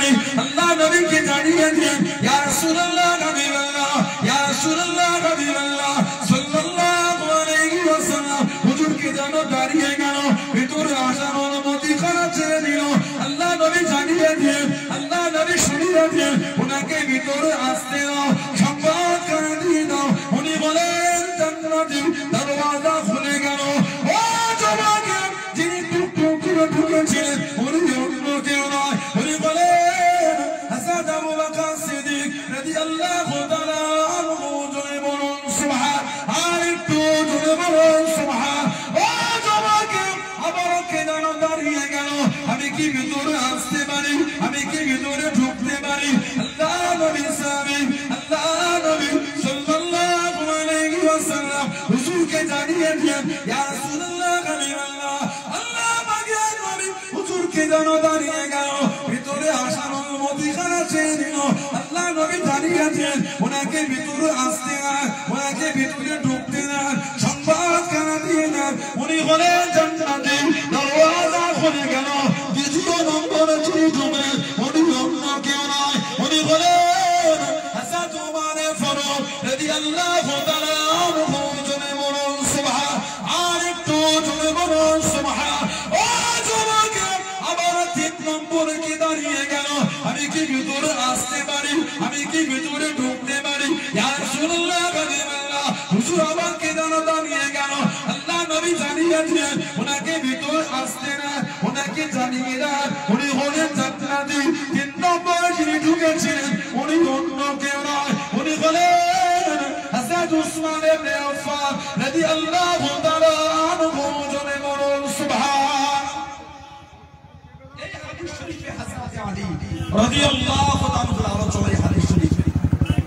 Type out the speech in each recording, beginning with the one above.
পারি আল্লাহ নবীকে জানিয়ে দিন ইয়া রাসূলুল্লাহ হাবিবাল্লাহ ইয়া রাসূলুল্লাহ হাবিবাল্লাহ সাল্লাল্লাহু আলাইহি ওয়াসাল্লাম হুজুরকে যেন দাঁড়িয়ে গেল ভিতরে আসার অনুমতি করা ছেড়ে দিল আল্লাহ নবী জানিয়ে দিন আল্লাহ নবী শুনিয়ে দিন ওনাকে ভিতরে আসতে দাও সংবাদ করে দিয়ে দাও উনি বলেন জান্নাতের দরওয়াজা খুলে গেল ও জবাকে যিনি টুকটুক করে ঢুকেছিলেন উনি অন্য কেউ নয় উনি বলেন হযরত আবু বকর সিদ্দিক রাদিয়াল্লাহু তাআলা আনহু জয় বলুন সুবহান আর একটু জয় বলুন সুবহান ও জবাকে আবার কে যেন দাঁড়িয়ে গেল আমি কি ভিতরে আসতে পারি আমি কি ভিতরে ঢুকতে পারি আল্লাহ নবী সাহেব আল্লাহ নবী সাল্লাল্লাহু আলাইহি ওয়াসাল্লাম হুজুরকে জানিয়ে দিলেন ইয়া রাসূলুল্লাহ হাবিবাল্লাহ আল্লাহ পাকের নবী হুজুরকে যেন দাঁড়িয়ে গেল ভিতরে আসার অনুমতি করা ছেড়ে দিল আল্লাহ নবী জানিয়ে দিলেন ওনাকে ভিতরে আসতে না ওনাকে ভিতরে ঢুকতে না সংবাদ করা দিয়ে দেন উনি হলেন জান্নাতের দরওয়াজা খুলে গেল দ্বিতীয় নম্বরে যিনি ঢুকলেন উনি অন্য কেউ নয় উনি হলেন হযরত ওমর ফারুক রাদিয়াল্লাহু তাআলা আনহু জনে বলুন সুবহান আর একটু জনে বলুন সুবহান ও জবাকে আবার তিন নম্বরে কি দাঁড়িয়ে গেল আমি কি ভিতরে আসতে পারি আমি কি ভিতরে ঢুকতে পারি ইয়া রাসূলুল্লাহ হাবিবাল্লাহ হুজুর আমাকে যেন দাঁড়িয়ে গেল আল্লাহ নবী জানিয়ে দিলেন ওনাকে ভিতরে আসতে না ওনাকে জানিয়ে দেন উনি হলেন জান্নাতি তিন নম্বরে যিনি ঢুকেছিলেন উনি অন্য কেউ নয় উনি হলেন হযরত উসমান ইবনে আফফান রাদিয়াল্লাহু তাআলা আনহু জনে বলুন সুবহান এই হাদিস শরীফে হযরত আলী রাদিয়াল্লাহু তাআলা আলোচনায় হাদিস শরীফ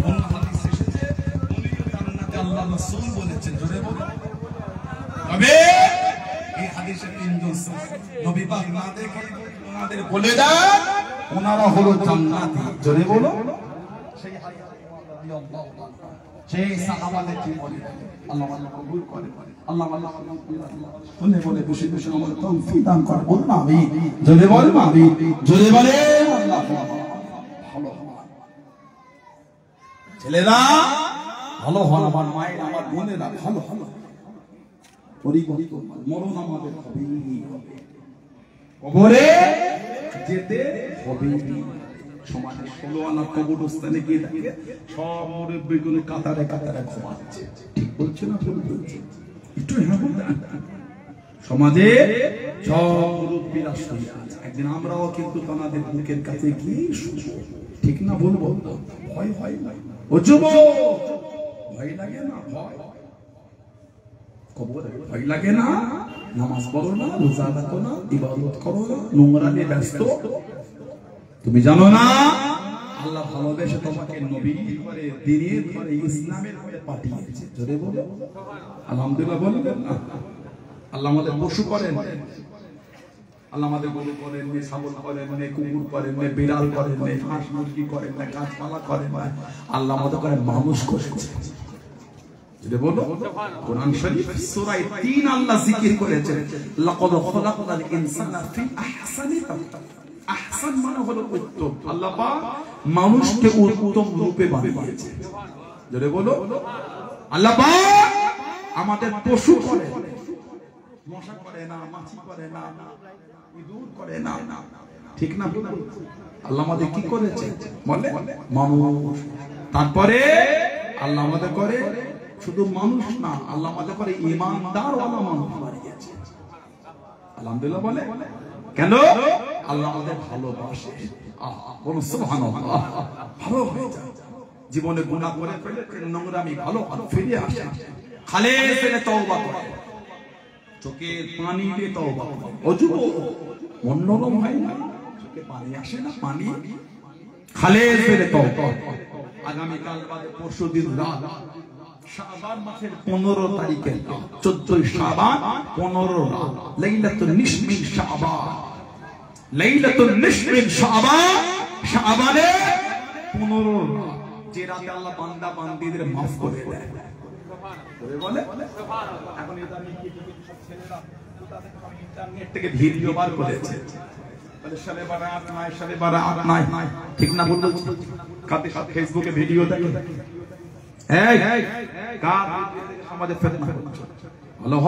কোন হাদিস এসেছে উনি জান্নাতে আল্লাহর রাসূল বলেছেন জোরে বলুন তবে এই হাদিসের তিনজন নবী পাক না দেখে ওনাদের বলে দেন ওনারা হলো জান্নাতি জোরে বলো সেই হাদিস রাদিয়াল্লাহু তাআলা সেই সাহাবাদের কি বলে আল্লাহ আল্লাহ কবুল করে আল্লাহ আল্লাহ শুনে বলে বেশি বেশি আমাদের তৌফিক দান করে বলুন আমিন জোরে বলুন আমিন জোরে বলে আল্লাহ ভালো হন ছেলেরা ভালো হন আমার মায়ের আমার বোনেরা ভালো ভালো পরিবর্তন মরণ আমাদের হবেই হবে কবরে যেতে হবেই সমাজে 16 আনা কবরস্থানে গিয়ে দেখে সব মুরব্বিগুলো কাতারে কাতারে ঘুমাচ্ছে ঠিক বলছেন না ভুল বলছেন একটু সমাজে সব মুরব্বিরা শুয়ে আছে একদিন আমরাও কিন্তু তাদের বুকের কাছে গিয়ে শুবো ঠিক না বলবো ভয় হয় না ও যুবক ভয় লাগে না ভয় কবরে ভয় লাগে না নামাজ পড়ো না রোজা রাখো না ইবাদত করো না নোংরা নিয়ে ব্যস্ত তুমি জানো না আল্লাহ ভালোবেসে তোমাকে নবী করে দ্বীনের করে ইসলামের হয়ে পাঠিয়েছে জোরে বলো আলহামদুলিল্লাহ বলবেন না আল্লাহ আমাদের পশু করেন আল্লাহ আমাদের গরু করেন নে ছাগল করেন নে কুকুর করেন নে বিড়াল করেন নে হাঁস মুরগি করেন না গাছপালা করেন না আল্লাহ আমাদের করে মানুষ করেছে এটা বলো কোরআন শরীফ সূরা 3 আল্লাহ জিকির করেছেন লাকাদ খালাকনাল ইনসানা ফি আহসানি তাকওয়িম আহসান মানে হলো উত্তম আল্লাহ পাক মানুষকে উত্তম রূপে বানিয়েছে জোরে বলো আল্লাহ পাক আমাদের পশু করে মশা করে না মাছি করে না ইঁদুর করে না ঠিক না আল্লাহ আমাদের কি করেছে বলে মানুষ তারপরে আল্লাহ আমাদের করে শুধু মানুষ না আল্লাহ আমাদের করে ঈমানদার ওয়ালা মানুষ বানিয়েছে আলহামদুলিল্লাহ বলে কেন আল্লাহ আমাদের ভালোবাসে বলো সুবহানাল্লাহ ভালো হয়ে যায় জীবনে গুনাহ করে ফেলে নোংরামি ভালো ভালো ফিরে আসে খালেস ফেলে তওবা করে চোখের পানি দিয়ে তওবা করে ও যুবক মনোরম হয় না চোখে পানি আসে না পানি খালেস ফেলে তওবা আগামী কাল বাদে পরশুদিন রাত শাবান মাসের 15 তারিখে 14 শাবান 15 রাত লাইলাতুন নিসফি শাবান লাইলাতুন নিসফি শাবান শাবানে 15 রাত যে রাতে আল্লাহ বান্দা বান্দীদের maaf করে দেয় সুবহানাল্লাহ বলে সুবহানাল্লাহ এখন এটা আমি কি সব ছেলেরা তো তাদের ইন্টারনেট থেকে ভিডিও বার করেছে বলে শবে বারাত নাই, শবে বারাত নাই, ঠিক না বলতো? কাতে সাথে ফেসবুকে ভিডিও দেখে, এই কার সমাজে ফিতনা করছে, বলো হ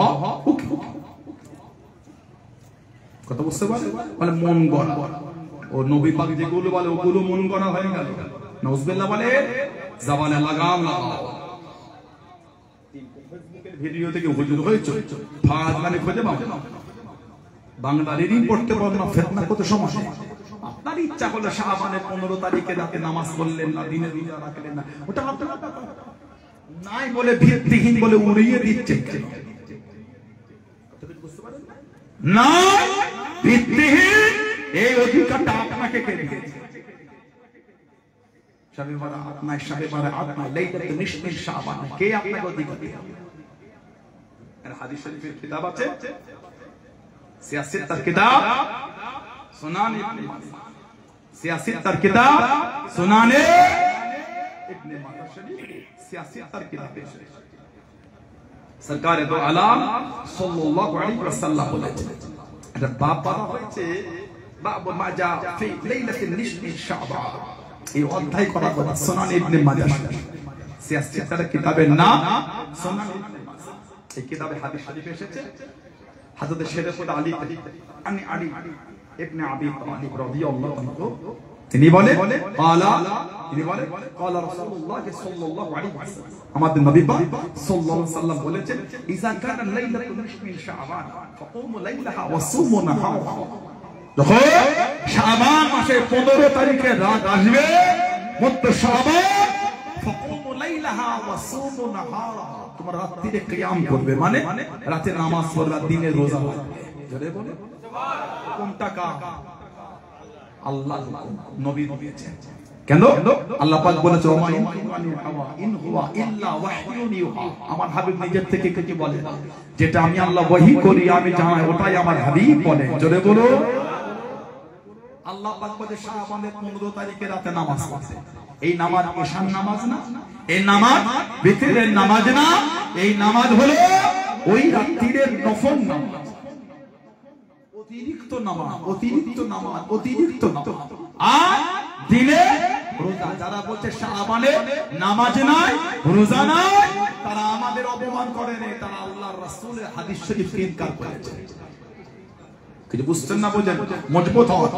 কথা বুঝতে পারে, বলে মন গড়া। ও নবী পাক যেগুলো বলে ওগুলো মন গড়া হয়ে গেল। নাউজুবিল্লাহ বলে জবানে লাগাম লাগাও। ফেসবুকের ভিডিও থেকে হুজুর হয়েছে ফাজ মানে খুঁজে পাবে না, বাংলাদেশই পড়তে পারবে না, ফিতনা কত সমস্যা। আপনার ইচ্ছা করলে শাবানের 15 তারিখে রাতে নামাজ পড়লেন না, দিনে রোজা রাখলেন না, ওটা আপনার নাই বলে ভিত্তিহীন বলে উড়িয়ে দিচ্ছে না, ভিত্তিহীন এই অধিকারটা আপনাকে কে দিয়েছে? শবে বারাত নাই, শবে বারাত নাই, লাইলাতুল নিসফি শাবান, কে আপনাকে অধিকার দিয়েছে? এর হাদিস শরীফের কিতাব আছে, সিয়াসিত্তার কিতাব সুনান ইবনে মাজাহ, সিয়াসিত্তার কিতাব সুনানে ইবনে মাজাহ শরীফ, সিয়াসিত্তার কিতাব সরকারে দো আলাম সাল্লাল্লাহু আলাইহি ওয়াসাল্লাম বলেছেন, এটা বাপ বলা হয়েছে বাবু মাজা ফি লাইলাতুল নিসফি শাবান। এই অধ্যায় করা কথা সুনান ইবনে মাজাহ শরীফ, সিয়াসিত্তার কিতাবের নাম সুনান ইবনে মাজাহ। এই কিতাবে হাদিস শরীফ এসেছে হযরত শেরফুল আলী আনি আলী ইবনে আবি তালিব রাদিয়াল্লাহু আনহু, তিনি বলে ক্বালা রাসূলুল্লাহ সাল্লাল্লাহু আলাইহি ওয়াসাল্লাম, আমাদের নবী পাক সাল্লাল্লাহু আলাইহি ওয়াসাল্লাম বলেছেন, ইযা কানা লাইলাতুল নিসফি শাবান ফাকুমু লাইলাহা ওয়া সুমু নাহারা। যখন শাবান মাসের 15 তারিখে রাত আসবে, মধ্য শাবান, ফাকুমু লাইলাহা ওয়া সুমু নাহারা, তোমরা রাতে কিয়াম করবে, মানে রাতে নামাজ পড়বে, দিনে রোজা রাখবে। জোরে বলে কোনটা কা? আল্লাহ নবী দিয়েছেন। কেন? আল্লাহ পাক বলেছে ওমা ইন হুয়া ইল্লা ওয়াহয়ুন ইউহা, আমার হাবিব নিজের থেকে কিছু বলে না, যেটা আমি আল্লাহ ওহী করি, আমি জানাই, ওটাই আমার হাবিব বলে। জোরে বলো। আল্লাহ পাক বলে শাবানের 15 তারিখে রাতে নামাজ পড়তে। এই নামাজ ঈশার নামাজ না, এই নামাজ বিতরের নামাজ না, এই নামাজ হলো ওই রাত্রির নফল নামাজ, অতিরিক্ত নামাজ, অতিরিক্ত নামাজ, অতিরিক্ত নামাজ। আর দিনে রোজা। যারা বলছে শাবানে নামাজ নাই, রোজা নাই, তারা আমাদের অপমান করে না, তারা আল্লাহর রাসূলের হাদিস শরীফকে ইনকার করেছে। কিছু বুঝছেন না? বুঝেন, মজবুত হওয়া।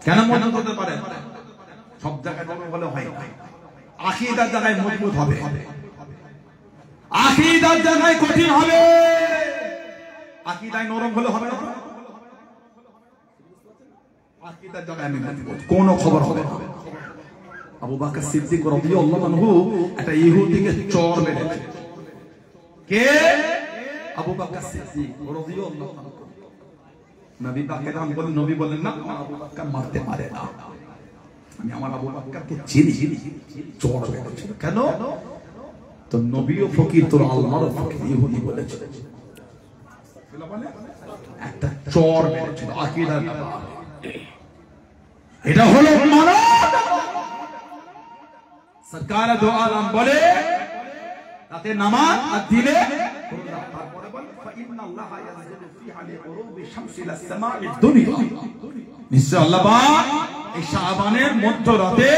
কেন মজবুত হতে পারে? সব জায়গায় নরম হলে হয় না, আকীদার জায়গায় মজবুত হবে, আকীদার জায়গায় কঠিন হবে। আকীদায় নরম হলে হবে না, আকীদার জায়গায় আমি মজবুত, কোনো খবর হবে না। আবু বকর সিদ্দিক রাদিয়াল্লাহু আনহু একটা ইহুদিকে চর মেরেছে। কে? আবু বকর সিদ্দিক রাদিয়াল্লাহু আনহু। নবী পাকের নাম বলেন, নবী বলেন না আবু বকর মারতে পারে না, আমি আমার আবু বকরকে চিনি, চর মেরেছিল। কেন? তো নবীও ফকির, তোর আল্লাহর ফকির, ইহুদি বলেছে, একটা চর মেরেছিল। আকীদার এটা হলো মারাত। সরকার দো আলম বলে রাতে নামাজ আর দিনে রোজা। তারপরে বলে ফাইন্নাল্লাহা ইয়ানজিলু ফিহা লিউরুবি শামসি ইলা সামাঈ দুনিয়া, নিশ্চয় আল্লাহ পাক এই শাবানের মধ্যরাতে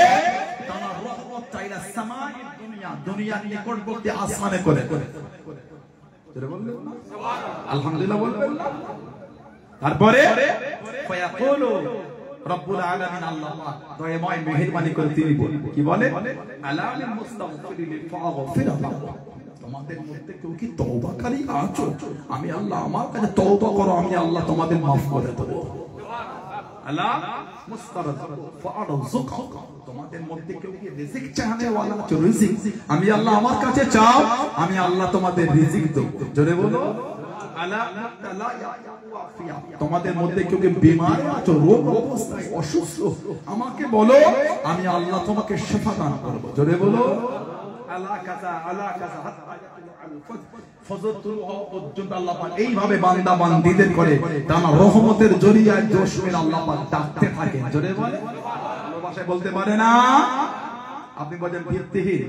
তার রহমত ইলা সামাঈ দুনিয়া, দুনিয়ার নিকটবর্তী আসমানে করে। জোরে বলবেন না সুবহানাল্লাহ, আলহামদুলিল্লাহ বলবেন না। তারপরে ফায়াকুলু রব্বুল আলামিন, আল্লাহ পাক দয়াময় মেহেরবানি করে তিনি বলেন, কি বলে? আলামিল মুস্তাগফিরিন ফাগফির লাহু, তোমাদের মধ্যে কেউ কি তওবাকারী আছো? আমি আল্লাহ আমার কাছে তওবা করো, আমি আল্লাহ তোমাদের maaf করে দেব। আলা মুস্তাগফির ফারযুক, তোমাদের মধ্যে কেউ কি রিজিক চাহনে ওয়ালা আছো? রিজিক আমি আল্লাহ আমার কাছে চাও, আমি আল্লাহ তোমাদের রিজিক দেব। জোরে বলো। আলা মুবতালা ইয়াকুফিয়া, তোমাদের মধ্যে কেউ কি বিমার আছো, রোগ অবস্থায় অসুস্থ, আমাকে বলো, আমি আল্লাহ তোমাকে শিফা দান করব। জোরে বলো। আলা কাযা আলা কাযা হাত্তা ইয়াতুল ফজর তুলু হওয়া পর্যন্ত আল্লাহ পাক এইভাবে বান্দা বান্দীদের করে টানা রহমতের জরিয়ায় দুশমন আল্লাহ পাক ডাকতে থাকেন। জোরে বলে। ভালোবাসায় বলতে পারে না, আপনি বলেন ভিত্তিহীন।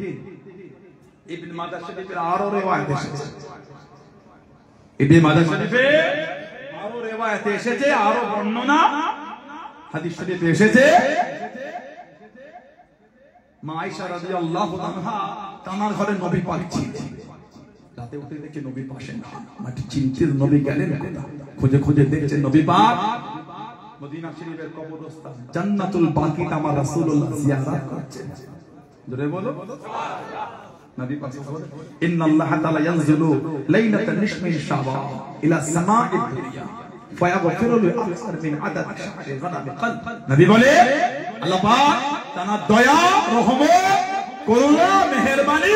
ইবনে মাজাহ শরীফের আরো রিওয়ায়াত এসেছে, ইবনে মাজাহ শরীফে আরো রিওয়ায়াত এসেছে, আরো বর্ণনা হাদিস শরীফে এসেছে মা আয়েশা রাদিয়াল্লাহু আনহা তানার ঘরে নবী পাক ছিলেন। রাতে উঠে দেখে নবী পাশে না, মাটি চিনচির নবী গেলেন কোথা, খুঁজে খুঁজে দেখছেন নবী পাক মদিনা শরীফের কবরস্থান জান্নাতুল বাকিতে আমার রাসূলুল্লাহ জিয়ারত করছেন। জোরে বলো সুবহানাল্লাহ। নবী পাক বলেন ইন্নাল্লাহা তাআলা ইয়ানজিলু লাইলাতান নিসফি শাবান ইলা সামাঈদ দুনিয়া ফায়াগফিরু লিআকসার মিন আদাদ শাহরি গাদাব কলব। নবী বলে আল্লাহ পাক তার দয়া, রহমত, করুণা, মেহেরবানি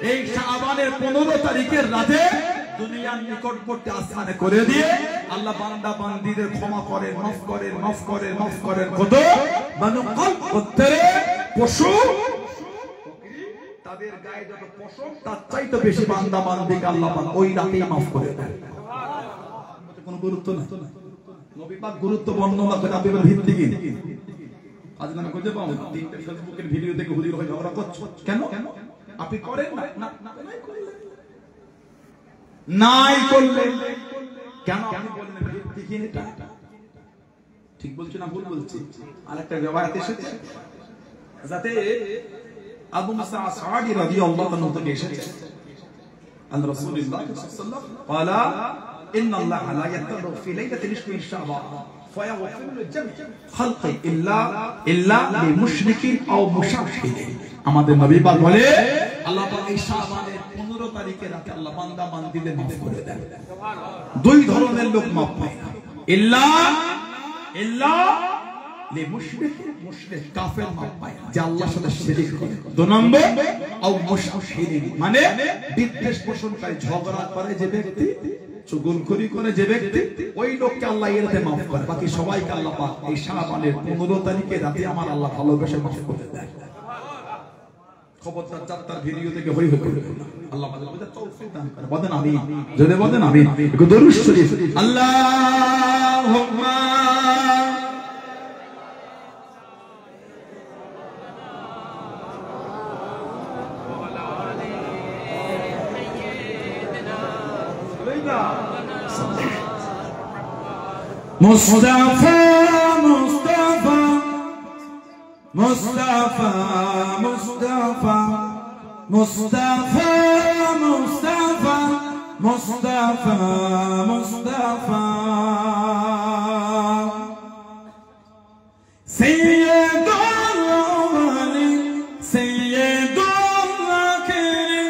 এই শাবানের 15 তারিখের রাতে দুনিয়ার নিকটবর্তী আসমানে করে দিয়ে আল্লাহ বান্দা বান্দীদের ক্ষমা করেন, মাফ করেন, মাফ করেন, মাফ করেন। কত বানু কলব উত্তরে পশু তাদের গায়ে যত পশম তার চাইতে বেশি বান্দা বান্দীকে আল্লাহ পাক ওই রাতেই মাফ করে দেন। সুন্নতে কোনো গুরুত্ব না, নবী পাক গুরুত্ব বর্ণনা করে আপনি ভিত্তি কি আজ নামে খুঁজে পাবো তিনটে ফেসবুকের ভিডিও দেখে হুজুর হয়ে ঝগড়া করছো কেন? আপনি করেন না, নাই করলেন কেন? আপনি বললেন ভিত্তি কি এটা? ঠিক বলছি না ভুল বলছি? আরেকটা রিওয়ায়াত এসেছে যাতে আবু মুসা আশআরী রাদিয়াল্লাহু আনহু থেকে এসেছে আন রাসূলুল্লাহ সাল্লাল্লাহু আলাইহি ওয়াসাল্লাম ক্বালা ইন্নাল্লাহা লা ইয়াতারু ফি লাইলাতিল নিসফি শাবান ফায়াগফিরু লিজামিই খালকি ইল্লা লিমুশরিকিন আও মুশারকিন। আমাদের নবী পাক বলে আল্লাহ পাক এই শাবানের 15 তারিখে রাতে আল্লাহ বান্দা বান্দীদের maaf করে দেন। সুবহানাল্লাহ। দুই ধরনের লোক maaf পায়, ইল্লা লিমুশরিকিন, মুশরিক কাফের maaf পায় যে আল্লাহর সাথে শিরক করে। দুই নম্বর আও মুশরিকিন মানে বিদ্বেষ পোষণকারী, ঝগড়া করে যে ব্যক্তি, চুগলখড়ি করে যে ব্যক্তি, ওই লোককে আল্লাহ এর রাতে maaf করে। বাকি সবাইকে আল্লাহ পাক এই শাবানের 15 তারিখে রাতে আমার আল্লাহ ভালোবেসে maaf করে দেন। খবরদার যাত্রার ভিডিও থেকে হই হই করবেন না। আল্লাহ পাক আমাদের তৌফিক দান করে। বলেন আমিন, জোরে বলেন আমিন। একটু দরুদ শরীফ আল্লাহুম্মা মুস্তাফা মুস্তাফা মুস্তাফা মুস্তাফা মুস্তাফা মুস্তাফা মুস্তাফা মুস্তাফা সাইয়্যিদুল আওয়ালিন সাইয়্যিদুল আখিরিন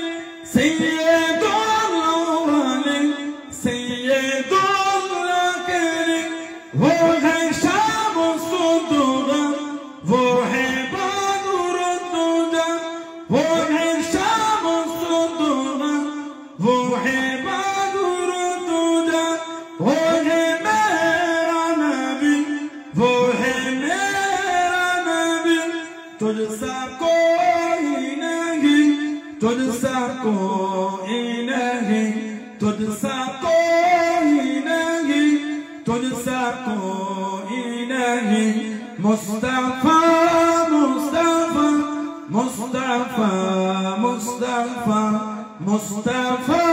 সাইয়্যিদুল আওয়ালিন সাইয়্যিদুল আখিরিন वो है शामुस दुआ वो है बदर दुजा वो है शामुस दुआ वो है बदर दुजा वो है मेरा नबी वो है मेरा नबी तुझसा कोई नहीं तुझसा कोई नहीं तुझसा कोई नहीं तुझसा कोई नहीं मुस्तफा मुस्तफा मुस्तफा मुस्तफा मुस्तफा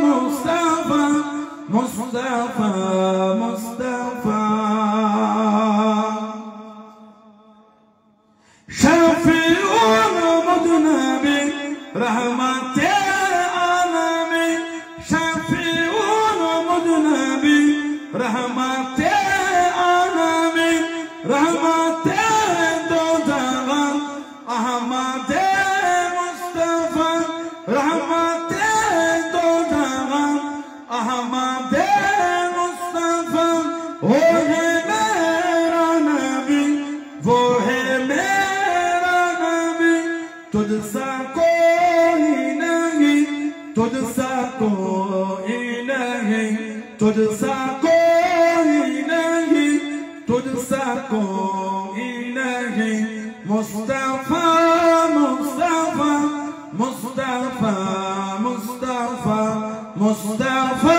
मुस्तफा मुस्तफा मुस्तफा शफीउल मुदनबी रहमते आलमी शफीउल मुदनबी रहमते आलमी रहमते दो जहां अहमदे मुस्तफा रहमते दो जहां अहमदे मुस्तफा वो है मेरा नबी वो है मेरा नबी तुझसा कोई नहीं तुझसा कोई नहीं तुझसा कोई नहीं तुझसा कोई नहीं मुस्तफा मुस्तफा मुस्तफा मुस्तफा मुस्तफा